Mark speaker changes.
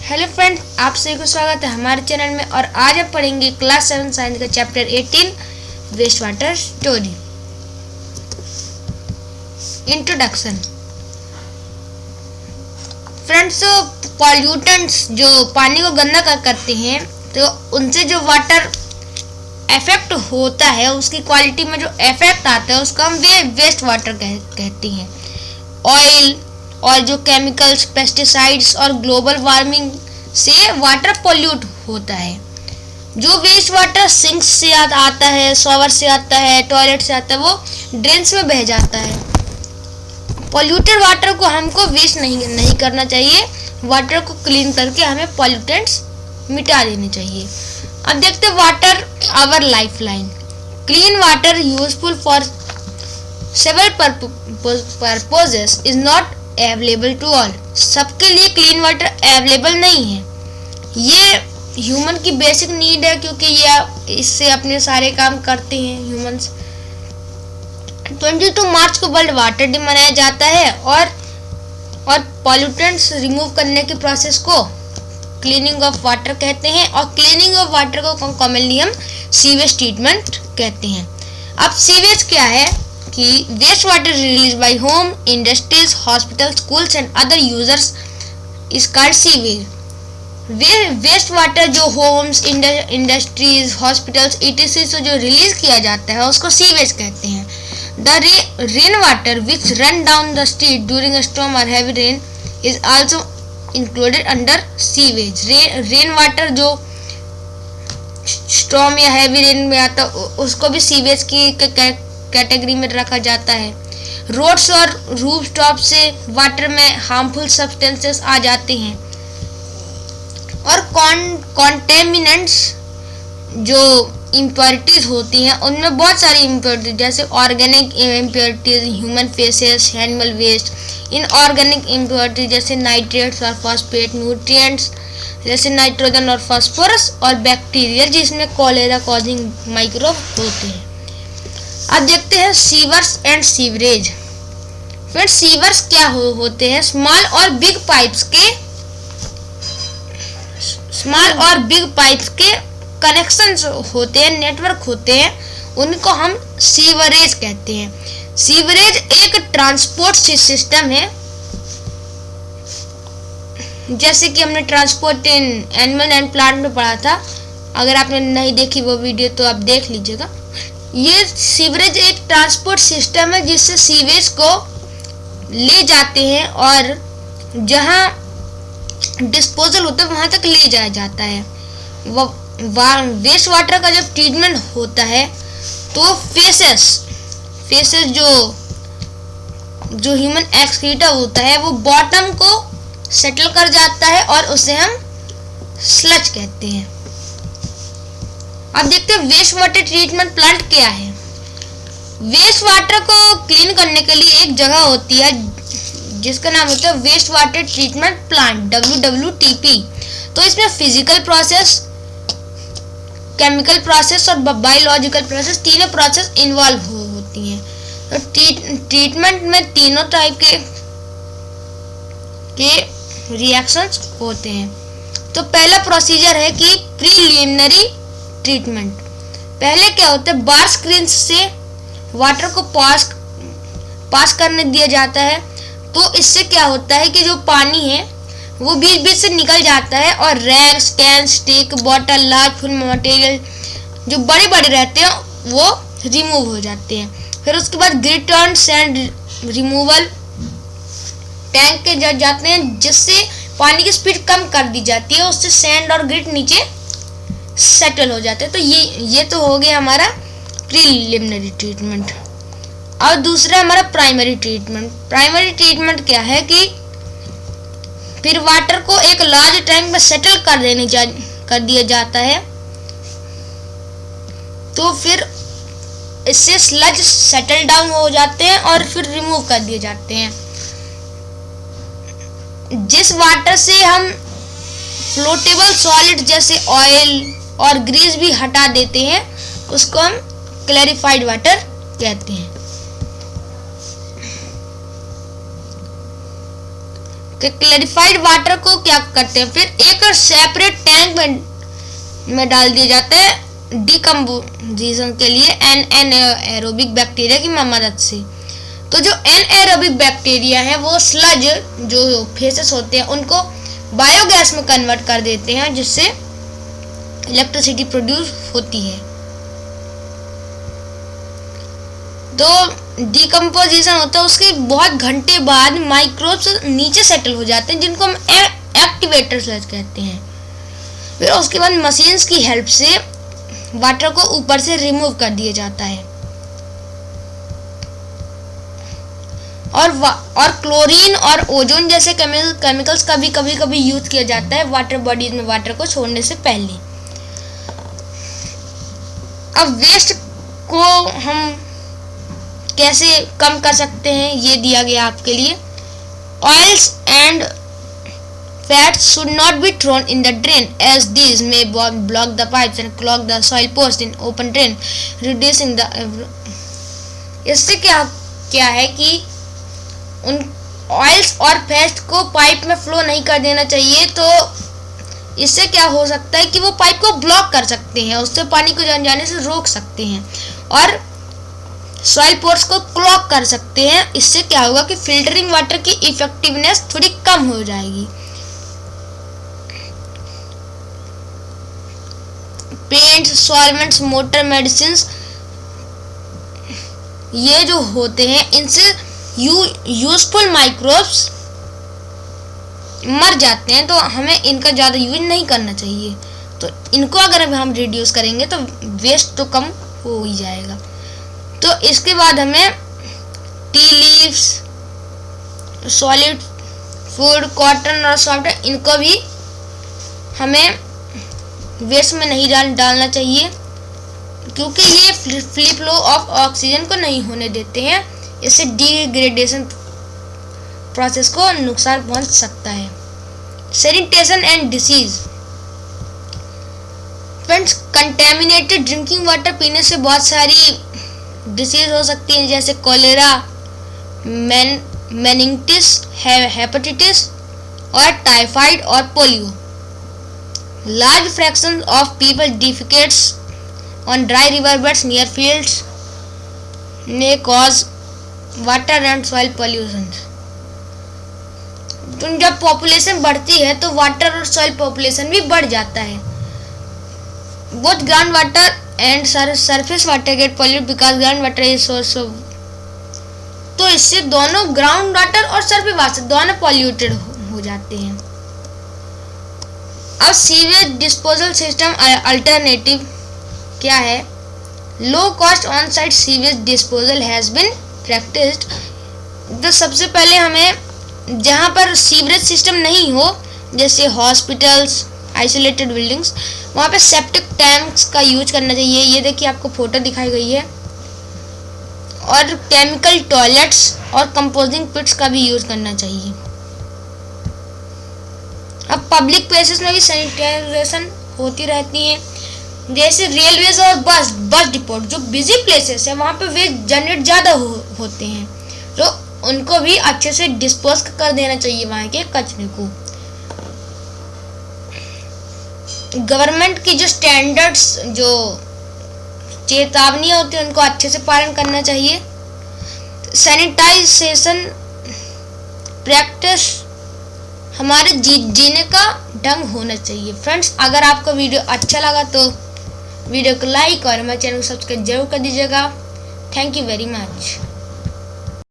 Speaker 1: Hello friends, आप सभी को स्वागत है हमारे चैनल में। और आज हम पढ़ेंगे क्लास 7 साइंस का chapter 18 waste water story. Introduction. Friends, pollutants जो पानी को गंदा करते हैं तो उनसे जो वाटर इफेक्ट होता है, उसकी क्वालिटी में जो इफेक्ट आता है उसको हम वेस्ट वाटर कहते हैं। ऑयल और जो केमिकल्स, पेस्टिसाइड्स और ग्लोबल वार्मिंग से वाटर पोल्यूट होता है। जो वेस्ट वाटर सिंक से आता है, शॉवर से आता है, टॉयलेट से आता है, वो ड्रेन्स में बह जाता है। पोल्यूटेड वाटर को हमको वेस्ट नहीं करना चाहिए। वाटर को क्लीन करके हमें पोल्यूटेंट्स मिटा देने चाहिए। अब देखते हैं water our lifeline. Clean water useful for several purposes is not available to all. सबके लिए क्लीन वाटर अवेलेबल नहीं है। ये ह्यूमन की बेसिक नीड है, क्योंकि ये इससे अपने सारे काम करते हैं ह्यूमंस। 22 मार्च को वर्ल्ड वाटर डे मनाया जाता है और पॉल्यूटेंट्स रिमूव करने के प्रोसेस को क्लीनिंग ऑफ वाटर कहते हैं। और क्लीनिंग ऑफ वाटर को कॉमनली हम सीवेज ट्रीटमेंट कहते हैं। अब सीवेज क्या है कि waste water release by home, industries, hospital, schools and other users is called sewage. Waste water जो होम्स, इंडस्ट्रीज, हॉस्पिटल्स etc से जो रिलीज किया जाता है उसको सीवेज कहते हैं। The rain water which run down the street during a storm और heavy rain is also included under sewage. Rain water जो स्टॉर्म या हैवी रेन में आता है उसको भी सीवेज की कैटेगरी में रखा जाता है। रोड्स और रूफ टॉप से वाटर में हार्मफुल सब्सटेंसेस आ जाते हैं। और कॉन्टेमिनेंट्स जो इम्प्योरिटीज होती हैं उनमें बहुत सारी इम्प्योरिटीज, जैसे organic impurities, human faeces, animal waste. Inorganic impurities जैसे नाइट्रेट्स और फॉस्फेट, न्यूट्रिएंट्स जैसे नाइट्रोजन और फास्फोरस, और बैक्टीरिया जिसमें कॉलेरा कॉजिंग माइक्रोब होते हैं। अब देखते हैं सीवर्स एंड सीवरेज। फिर सीवर्स क्या होते हैं? स्मॉल और बिग पाइप्स के कनेक्शंस होते हैं, नेटवर्क होते हैं, उनको हम सीवरेज कहते हैं। सीवरेज एक ट्रांसपोर्ट सिस्टम है, जैसे कि हमने transport in animal and plant में पढ़ा था। अगर आपने नहीं देखी वो वीडियो तो आप देख लीजिएगा। ये सीवरेज एक ट्रांसपोर्ट सिस्टम है जिससे सीवेज को ले जाते हैं और जहां डिस्पोजल होता है वहां तक ले जाया जाता है। वेस्ट वाटर का जब ट्रीटमेंट होता है तो फेसेस जो ह्यूमन एक्सक्रीटा होता है वो बॉटम को सेटल कर जाता है और उसे हम स्लज कहते हैं। अब देखते हैं वेस्ट वाटर ट्रीटमेंट प्लांट क्या है। वेस्ट वाटर को क्लीन करने के लिए एक जगह होती है जिसका नाम होता है waste water treatment plant, WWTP। तो इसमें फिजिकल प्रोसेस, केमिकल प्रोसेस और बायोलॉजिकल प्रोसेस, तीनों प्रोसेस इन्वॉल्व होती हैं। तो ट्रीटमेंट में तीनों टाइप के रिएक्शंस होते हैं। तो पहला प्रोसीजर है कि प्रीलिमिनरी ट्रीटमेंट। पहले क्या होता है, बार स्क्रीन से वाटर को पास करने दिया जाता है। तो इससे क्या होता है कि जो पानी है वो बीच से निकल जाता है और rags, can, stick, bottle, large full material जो बड़े रहते हैं वो रिमूव हो जाते हैं। फिर उसके बाद grit and sand removal tank के जाते हैं, जिससे पानी की स्पीड कम कर दी जाती है। उससे सैंड और ग्रिट नीचे सेटल हो जाते हैं। तो ये तो हो गया हमारा प्रीलिमिनरी ट्रीटमेंट। और दूसरा हमारा प्राइमरी ट्रीटमेंट। प्राइमरी ट्रीटमेंट क्या है कि फिर वाटर को एक लार्ज टैंक में सेटल कर दिया जाता है। तो फिर इससे स्लज सेटल डाउन हो जाते हैं और फिर रिमूव कर दिए जाते हैं। जिस वाटर से हम फ्लोटेबल सॉलिड जैसे ऑयल और ग्रीस भी हटा देते हैं उसको हम क्लैरिफाइड वाटर कहते हैं। क्लैरिफाइड वाटर को क्या करते हैं, फिर एक सेपरेट टैंक में डाल दिया जाता है डिकम्पोजिशन के लिए एनाएरोबिक बैक्टीरिया की मदद से। तो जो एनाएरोबिक बैक्टीरिया है वो स्लज जो फेसेस होते हैं उनको बायोगैस में कन्वर्ट कर देते हैं, जिससे इलेक्ट्रिसिटी प्रोड्यूस होती है। तो डिकम्पोजिशन होता है, उसके बहुत घंटे बाद माइक्रोब्स नीचे सेटल हो जाते हैं, जिनको हम एक्टिवेटर स्लज कहते हैं। फिर उसके बाद मशीन्स की हेल्प से वाटर को ऊपर से रिमूव कर दिया जाता है। और क्लोरीन और ओजोन जैसे केमिकल्स का भी कभी कभी यूज किया जाता है वाटर बॉडीज में वाटर को छोड़ने से पहले। अब वेस्ट को हम कैसे कम कर सकते हैं ये दिया गया आपके लिए। Oils and fats should not be thrown in the drain as these may block the pipes and clog the soil pores in open drain, reducing the इससे क्या है कि उन ऑयल्स और फैट्स को पाइप में फ्लो नहीं कर देना चाहिए। तो इससे क्या हो सकता है कि वो पाइप को ब्लॉक कर सकते हैं, उससे पानी को जाने से रोक सकते हैं और सॉइल पोर्स को क्लॉग कर सकते हैं। इससे क्या होगा कि फिल्टरिंग वाटर की इफेक्टिवनेस थोड़ी कम हो जाएगी। पेंट, सॉल्वेंट्स, मोटर, मेडिसिन्स ये जो होते हैं इनसे यूजफुल माइक्रोब्स मर जाते हैं, तो हमें इनका ज़्यादा यूज नहीं करना चाहिए। तो इनको अगर हम रिड्यूस करेंगे तो वेस्ट तो कम हो ही जाएगा। तो इसके बाद हमें tea leaves, solid food, cotton और सॉफ्टवेयर इनको भी हमें वेस्ट में नहीं डालना चाहिए, क्योंकि ये फ्री फ्लो ऑफ ऑक्सीजन को नहीं होने देते हैं। इससे डिग्रेडेशन प्रोसेस को नुकसान पहुंच सकता है। Sanitation and disease. Friends, contaminated drinking water पीने से बहुत सारी डिसीज हो सकती हैं, जैसे कोलेरा, मेनिंगिटिस, हेपेटाइटिस और टाइफाइड और polio. Large fraction of people defecates on dry riverbeds near fields may cause water and soil pollution. तो जब पॉपुलेशन बढ़ती है तो वाटर और सॉइल पॉपुलेशन भी बढ़ जाता है। Both ground water and surface water get polluted because ground water is source of, तो इससे दोनों ग्राउंड वाटर और सरफेस वाटर दोनों पॉल्यूटेड हो जाते हैं। अब सीवेज डिस्पोजल सिस्टम अल्टरनेटिव क्या है? Low cost on site sewage disposal has been practised. तो सबसे पहले हमें जहाँ पर सीवरेज सिस्टम नहीं हो, जैसे हॉस्पिटल्स, आइसोलेटेड बिल्डिंग्स, वहाँ पे सेप्टिक टैंक्स का यूज करना चाहिए। ये देखिए आपको फोटो दिखाई गई है। और केमिकल टॉयलेट्स और कंपोजिंग पिट्स का भी यूज करना चाहिए। अब पब्लिक प्लेसेस में भी सैनिटाइजेशन होती रहती है, जैसे रेलवेज और बस डिपोट जो बिजी प्लेसेस है वहाँ पे वेस्ट जनरेट ज़्यादा होते हैं, तो उनको भी अच्छे से डिस्पोज कर देना चाहिए वहाँ के कचरे को। गवर्नमेंट की जो स्टैंडर्ड्स, जो चेतावनी होती है, उनको अच्छे से पालन करना चाहिए। सैनिटाइजेशन प्रैक्टिस हमारे जीने का ढंग होना चाहिए। फ्रेंड्स, अगर आपको वीडियो अच्छा लगा तो वीडियो को लाइक और हमारे चैनल को सब्सक्राइब जरूर कर दीजिएगा। Thank you very much.